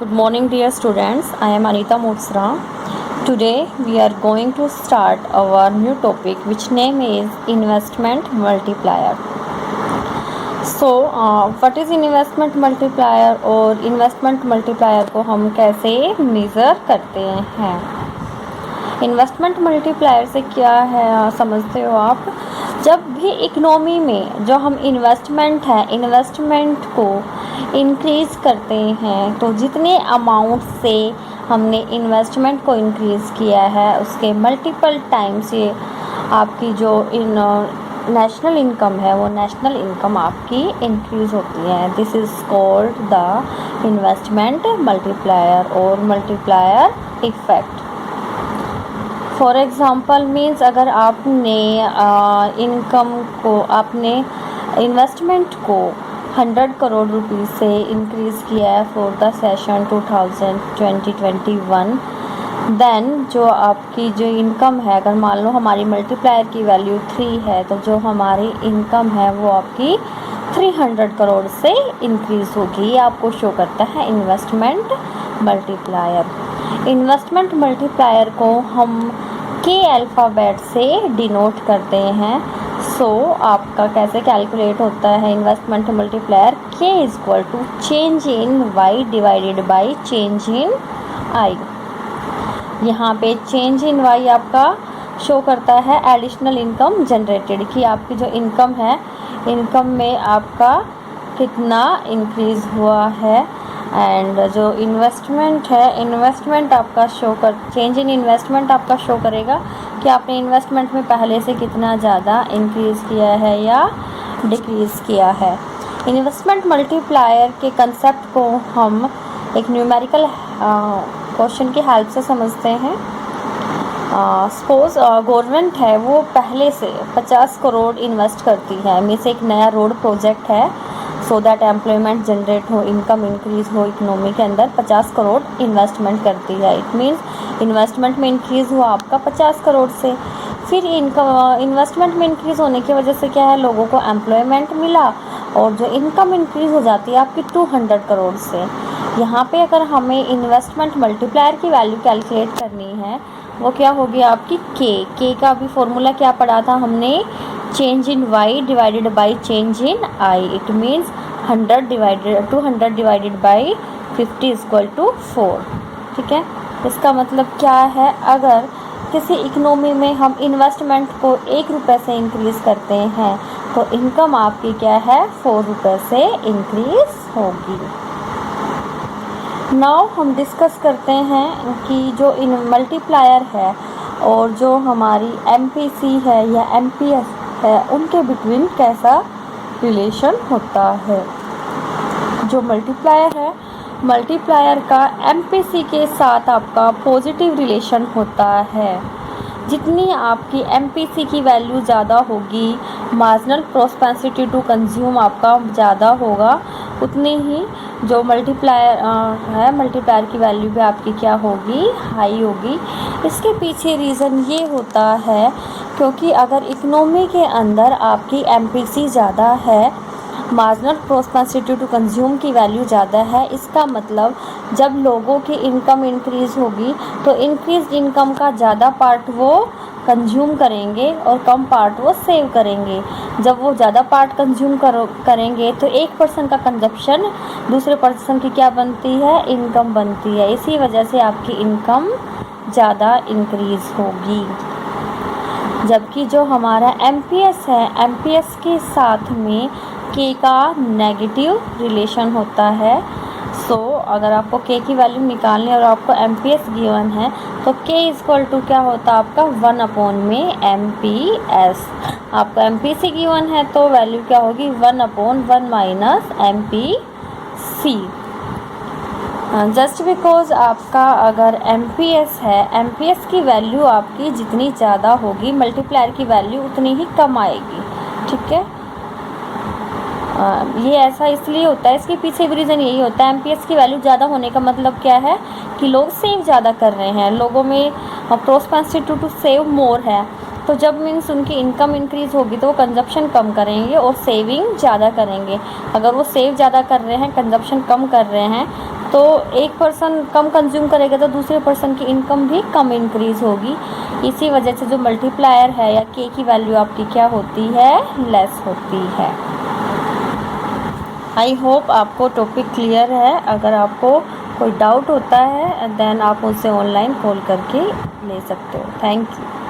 Good morning, dear students. I am Anita Motsra. Today we are going to start our new topic, which name is investment multiplier. So, what is investment multiplier और investment multiplier को हम कैसे measure करते हैं? Investment multiplier से क्या है समझते हो आप? जब भी इकोनॉमी में जो हम इन्वेस्टमेंट है, इन्वेस्टमेंट को इंक्रीज़ करते हैं, तो जितने अमाउंट से हमने इन्वेस्टमेंट को इंक्रीज़ किया है उसके मल्टीपल टाइम से आपकी जो नेशनल इनकम है वो नेशनल इनकम आपकी इंक्रीज़ होती है. This is called the investment multiplier और multiplier effect. For example means अगर आपने आपने इन्वेस्टमेंट को 100 करोड़ रुपीस से इंक्रीज़ किया है फॉर द सेशन 2020-21, देन जो आपकी जो इनकम है, अगर मान लो हमारी मल्टीप्लायर की वैल्यू 3 है, तो जो हमारी इनकम है वो आपकी 300 करोड़ से इंक्रीज़ होगी. ये आपको शो करता है इन्वेस्टमेंट मल्टीप्लायर. इन्वेस्टमेंट मल्टीप्लायर को हम के अल्फ़ाबेट से डिनोट करते हैं. सो आपका कैसे कैलकुलेट होता है investment multiplier? K is equal to change in Y divided by change in I. यहाँ पे चेंज इन वाई आपका शो करता है एडिशनल इनकम जनरेटेड, कि आपकी जो इनकम है, इनकम में आपका कितना इंक्रीज़ हुआ है. एंड जो इन्वेस्टमेंट है, इन्वेस्टमेंट आपका चेंज इन इन्वेस्टमेंट आपका शो करेगा कि आपने इन्वेस्टमेंट में पहले से कितना ज़्यादा इंक्रीज़ किया है या डिक्रीज़ किया है. इन्वेस्टमेंट मल्टीप्लायर के कंसेप्ट को हम एक न्यूमेरिकल क्वेश्चन की हेल्प से समझते हैं. सपोज़ गवर्नमेंट है वो पहले से 50 करोड़ इन्वेस्ट करती है, मीन्स एक नया रोड प्रोजेक्ट है, सो दैट एम्प्लॉयमेंट जनरेट हो, इनकम इंक्रीज़ हो इकोनॉमी के अंदर, 50 करोड़ इन्वेस्टमेंट करती है. इट मीन्स इन्वेस्टमेंट में इंक्रीज़ हुआ आपका 50 करोड़ से. फिर इन्वेस्टमेंट में इंक्रीज़ होने की वजह से क्या है, लोगों को एम्प्लॉयमेंट मिला और जो इनकम इंक्रीज़ हो जाती है आपकी 200 करोड़ से. यहाँ पे अगर हमें इन्वेस्टमेंट मल्टीप्लायर की वैल्यू कैलकुलेट करनी है, वो क्या होगी आपकी के का भी फॉर्मूला क्या पढ़ा था हमने? Change in Y divided by change in I. It means 200 divided by 50 is equal to 4. ठीक है, इसका मतलब क्या है, अगर किसी इकोनॉमी में हम इन्वेस्टमेंट को 1 रुपये से इंक्रीज़ करते हैं तो इनकम आपकी क्या है, 4 रुपये से इंक्रीज़ होगी. नाउ हम डिस्कस करते हैं कि जो इन मल्टीप्लायर है और जो हमारी MPC है या MPS है, उनके बिटवीन कैसा रिलेशन होता है. जो मल्टीप्लायर है, मल्टीप्लायर का MPC के साथ आपका पॉजिटिव रिलेशन होता है. जितनी आपकी MPC की वैल्यू ज़्यादा होगी, मार्जिनल प्रोस्पेंसिटी टू कंज्यूम आपका ज़्यादा होगा, उतनी ही जो मल्टीप्लायर है, मल्टीप्लायर की वैल्यू भी आपकी क्या होगी, हाई होगी. इसके पीछे रीज़न ये होता है क्योंकि अगर इकोनॉमी के अंदर आपकी MPC ज़्यादा है, मार्जिनल प्रोस्पेंसिटी टू कंज्यूम की वैल्यू ज़्यादा है, इसका मतलब जब लोगों की इनकम इंक्रीज़ होगी तो इंक्रीज इनकम का ज़्यादा पार्ट वो कंज्यूम करेंगे और कम पार्ट वो सेव करेंगे. जब वो ज़्यादा पार्ट कंज्यूम करेंगे तो एक पर्सन का कंजप्शन दूसरे पर्सन की क्या बनती है, इनकम बनती है. इसी वजह से आपकी इनकम ज़्यादा इंक्रीज़ होगी. जबकि जो हमारा MPS है, MPS के साथ में के का नेगेटिव रिलेशन होता है. सो अगर आपको के की वैल्यू निकालनी है और आपको MPS गिवन है तो के इज इक्वल टू क्या होता है आपका 1 अपॉन में MPS. आपको MPC गिवन है तो वैल्यू क्या होगी, 1 upon 1 minus MPC. Just because आपका अगर MPS है, MPS की वैल्यू आपकी जितनी ज़्यादा होगी, मल्टीप्लायर की वैल्यू उतनी ही कम आएगी. ठीक है, ये ऐसा इसलिए होता है, इसके पीछे भी रीज़न यही होता है. MPS की वैल्यू ज़्यादा होने का मतलब क्या है कि लोग सेव ज़्यादा कर रहे हैं, लोगों में प्रोस्पेंसिटी टू सेव मोर है. तो जब मीन्स उनकी इनकम इंक्रीज़ होगी तो वो कंजप्शन कम करेंगे और सेविंग ज़्यादा करेंगे. अगर वो सेव ज़्यादा कर रहे हैं, कंजप्शन कम कर रहे हैं, तो एक पर्सन कम कंज्यूम करेगा तो दूसरे पर्सन की इनकम भी कम इंक्रीज़ होगी। इसी वजह से जो मल्टीप्लायर है या के की वैल्यू आपकी क्या होती है, लेस होती है। आई होप आपको टॉपिक क्लियर है। अगर आपको कोई डाउट होता है देन आप मुझसे ऑनलाइन कॉल करके ले सकते हो। Thank you.